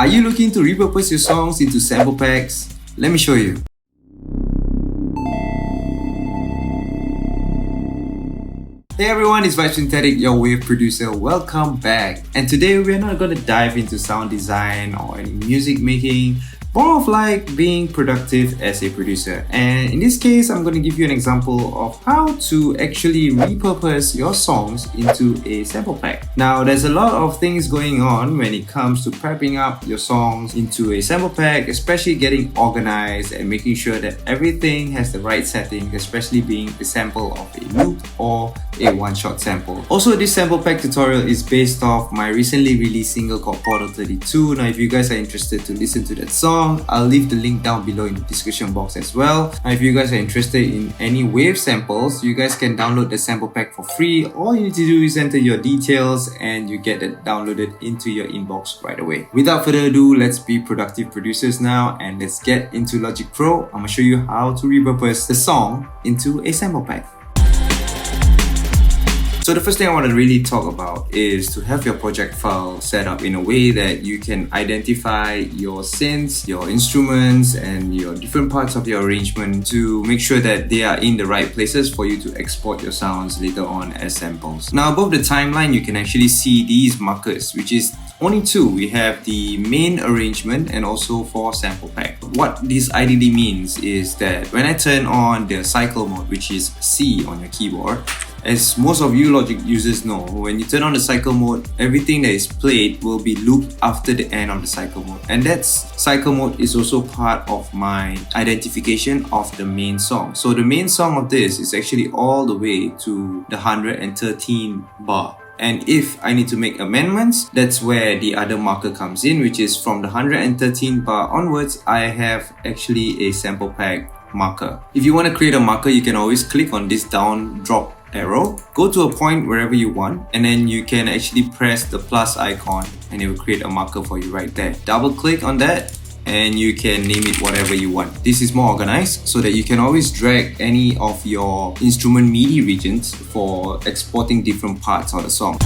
Are you looking to repurpose your songs into sample packs? Let me show you. Hey everyone, it's Vibe Synthetic, your wave producer. Welcome back. And today we're not going to dive into sound design or any music making, more of like being productive as a producer. And in this case, I'm going to give you an example of how to actually repurpose your songs into a sample pack. Now, there's a lot of things going on when it comes to prepping up your songs into a sample pack, especially getting organized and making sure that everything has the right setting, especially being a sample of a loop or a one-shot sample. Also, this sample pack tutorial is based off my recently released single called Portal 32. Now, if you guys are interested to listen to that song, I'll leave the link down below in the description box as well. Now, if you guys are interested in any wave samples, you guys can download the sample pack for free. All you need to do is enter your details and you get it downloaded into your inbox right away. Without further ado, let's be productive producers now and let's get into Logic Pro. I'm gonna show you how to repurpose the song into a sample pack. So the first thing I want to really talk about is to have your project file set up in a way that you can identify your synths, your instruments, and your different parts of your arrangement to make sure that they are in the right places for you to export your sounds later on as samples. Now above the timeline, you can actually see these markers, which is only two. We have the main arrangement and also for sample pack. What this ideally means is that when I turn on the cycle mode, which is C on your keyboard, as most of you Logic users know, when you turn on the cycle mode, everything that is played will be looped after the end of the cycle mode. And that cycle mode is also part of my identification of the main song. So the main song of this is actually all the way to the 113 bar. And if I need to make amendments, that's where the other marker comes in, which is from the 113 bar onwards, I have actually a sample pack marker. If you want to create a marker, you can always click on this down drop arrow, go to a point wherever you want, and then you can actually press the plus icon and it will create a marker for you right there. Double click on that and you can name it whatever you want. This is more organized so that you can always drag any of your instrument MIDI regions for exporting different parts of the song.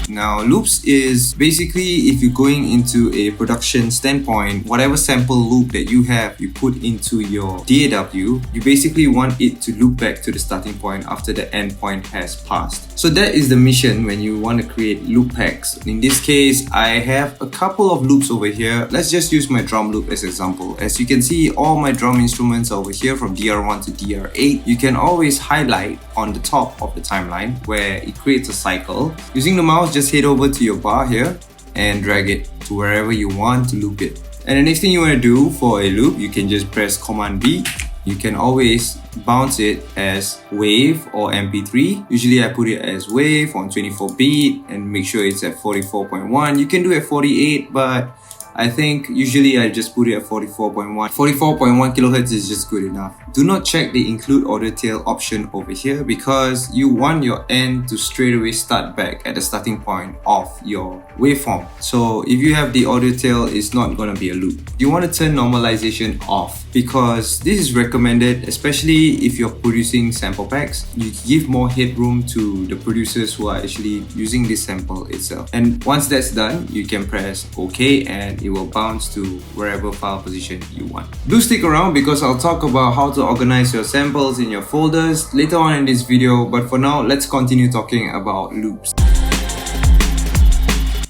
Now, loops is basically if you're going into a production standpoint, whatever sample loop that you have, you put into your DAW, you basically want it to loop back to the starting point after the end point has passed. So that is the mission when you want to create loop packs. In this case, I have a couple of loops over here. Let's just use my drum loop as an example. As you can see, all my drum instruments are over here from DR1 to DR8. You can always highlight on the top of the timeline where it creates a cycle. Using the mouse, just head over to your bar here and drag it to wherever you want to loop it. And the next thing you want to do for a loop, you can just press Command B. You can always bounce it as wave or MP3. Usually I put it as wave on 24 beat and make sure it's at 44.1. You can do it at 48, but I think usually I just put it at 44.1. 44.1 kilohertz is just good enough. Do not check the include audio tail option over here because you want your end to straight away start back at the starting point of your waveform. So if you have the audio tail, it's not going to be a loop. You want to turn normalization off because this is recommended, especially if you're producing sample packs. You give more headroom to the producers who are actually using this sample itself. And once that's done, you can press OK and it will bounce to wherever file position you want. Do stick around because I'll talk about how to organize your samples in your folders later on in this video, but for now, let's continue talking about loops.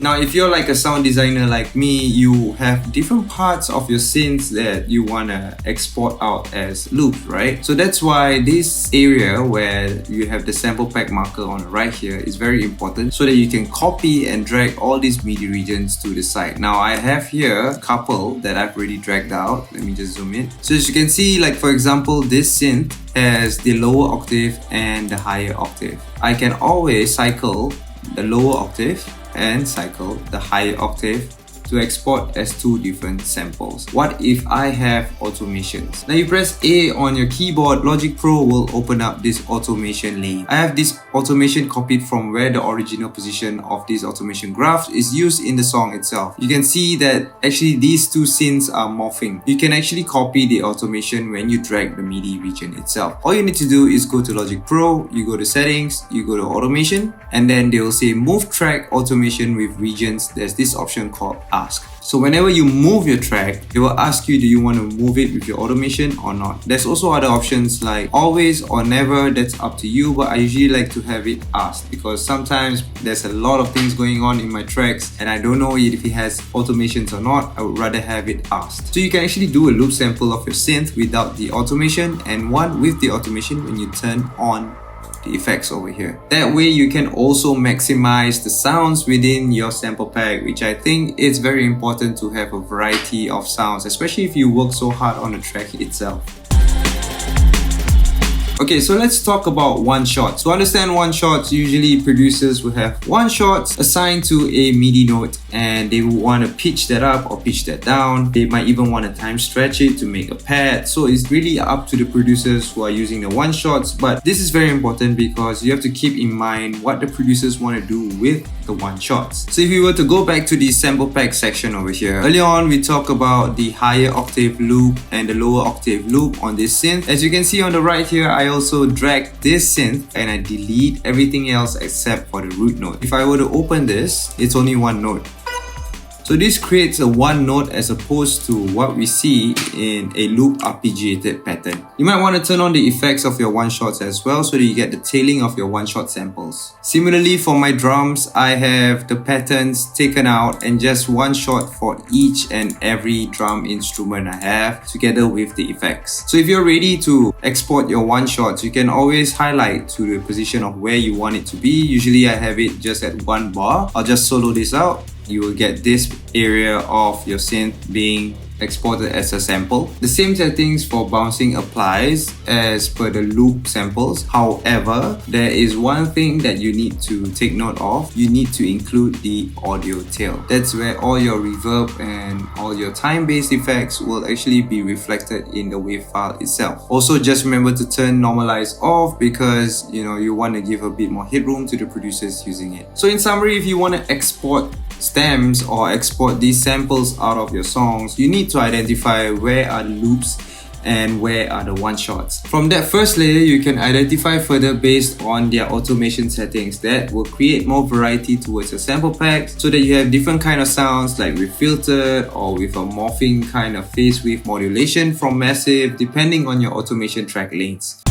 Now, if you're like a sound designer like me, you have different parts of your synths that you want to export out as loops, right? So that's why this area where you have the sample pack marker on the right here is very important so that you can copy and drag all these MIDI regions to the side. Now, I have here a couple that I've already dragged out. Let me just zoom in. So as you can see, like for example, this synth has the lower octave and the higher octave. I can always cycle the lower octave and cycle the higher octave to export as two different samples. What if I have automations? Now you press A on your keyboard, Logic Pro will open up this automation lane. I have this automation copied from where the original position of this automation graph is used in the song itself. You can see that actually these two synths are morphing. You can actually copy the automation when you drag the MIDI region itself. All you need to do is go to Logic Pro, you go to settings, you go to automation, and then they will say move track automation with regions. There's this option called ask. So whenever you move your track, they will ask you, do you want to move it with your automation or not? There's also other options like always or never, that's up to you, but I usually like to have it asked because sometimes there's a lot of things going on in my tracks and I don't know if it has automations or not. I would rather have it asked. So you can actually do a loop sample of your synth without the automation and one with the automation when you turn on the effects over here. That way you can also maximize the sounds within your sample pack, which I think is very important to have a variety of sounds, especially if you work so hard on the track itself. Okay, so let's talk about one-shots. To understand one-shots, usually producers will have one-shots assigned to a MIDI note and they will want to pitch that up or pitch that down. They might even want to time stretch it to make a pad. So it's really up to the producers who are using the one-shots. But this is very important because you have to keep in mind what the producers want to do with the one-shots. So if you were to go back to the sample pack section over here, earlier on we talked about the higher octave loop and the lower octave loop on this synth. As you can see on the right here, I also drag this synth and I delete everything else except for the root note. If I were to open this, it's only one note. So this creates a one note as opposed to what we see in a loop arpeggiated pattern. You might want to turn on the effects of your one-shots as well so that you get the tailing of your one-shot samples. Similarly, for my drums, I have the patterns taken out and just one shot for each and every drum instrument I have together with the effects. So if you're ready to export your one-shots, you can always highlight to the position of where you want it to be. Usually I have it just at one bar. I'll just solo this out. You will get this area of your synth being exported as a sample. The same settings for bouncing applies as per the loop samples. However, there is one thing that you need to take note of. You need to include the audio tail. That's where all your reverb and all your time-based effects will actually be reflected in the wave file itself. Also, just remember to turn normalize off because you want to give a bit more headroom to the producers using it. So in summary, if you want to export stems or export these samples out of your songs, you need to identify where are the loops and where are the one-shots. From that first layer, you can identify further based on their automation settings that will create more variety towards your sample pack so that you have different kind of sounds like with filtered or with a morphing kind of phase width modulation from massive depending on your automation track lanes.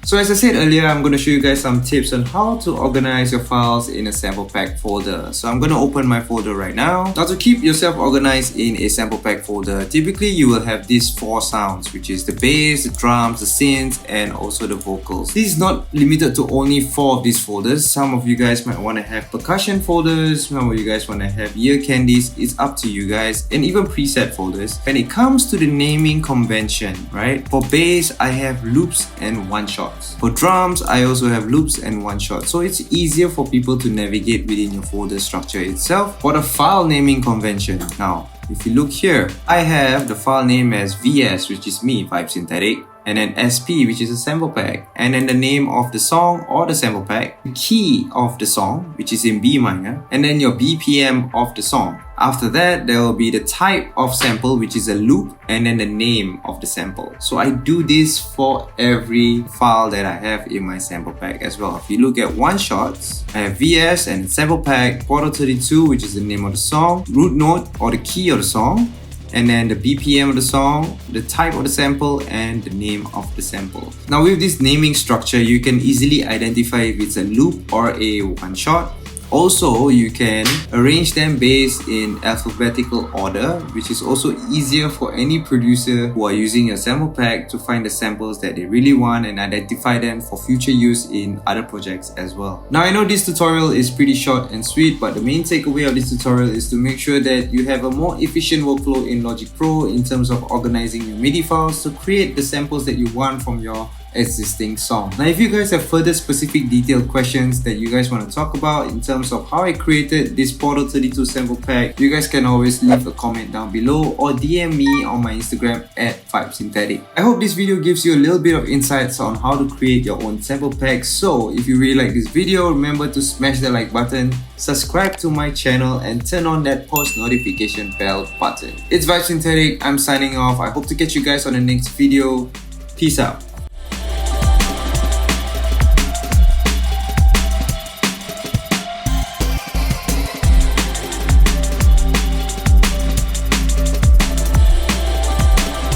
So as I said earlier, I'm going to show you guys some tips on how to organize your files in a sample pack folder. So I'm going to open my folder right now. Now to keep yourself organized in a sample pack folder, typically you will have these four sounds, which is the bass, the drums, the synths, and also the vocals. This is not limited to only four of these folders. Some of you guys might want to have percussion folders, some of you guys want to have ear candies. It's up to you guys, and even preset folders. When it comes to the naming convention, right? For bass, I have loops and one-shots. For drums, I also have loops and one-shots, so it's easier for people to navigate within your folder structure itself. For the file naming convention, now if you look here, I have the file name as VS, which is me, Vibe Synthetic, and then SP, which is a sample pack, and then the name of the song or the sample pack, the key of the song, which is in B minor, and then your BPM of the song. After that, there will be the type of sample, which is a loop, and then the name of the sample. So I do this for every file that I have in my sample pack as well. If you look at one-shots, I have VS and sample pack, quarter 32, which is the name of the song, root note or the key of the song, and then the BPM of the song, the type of the sample, and the name of the sample. Now with this naming structure, you can easily identify if it's a loop or a one-shot. Also, you can arrange them based in alphabetical order, which is also easier for any producer who are using your sample pack to find the samples that they really want and identify them for future use in other projects as well. Now, I know this tutorial is pretty short and sweet, but the main takeaway of this tutorial is to make sure that you have a more efficient workflow in Logic Pro in terms of organizing your MIDI files to create the samples that you want from your existing song. Now, if you guys have further specific detailed questions that you guys want to talk about in terms of how I created this Portal 32 sample pack, you guys can always leave a comment down below or DM me on my Instagram at @vibesynthetic. I hope this video gives you a little bit of insights on how to create your own sample packs. So if you really like this video, remember to smash the like button, subscribe to my channel, and turn on that post notification bell button. It's Vibesynthetic. I'm signing off. I hope to catch you guys on the next video. Peace out.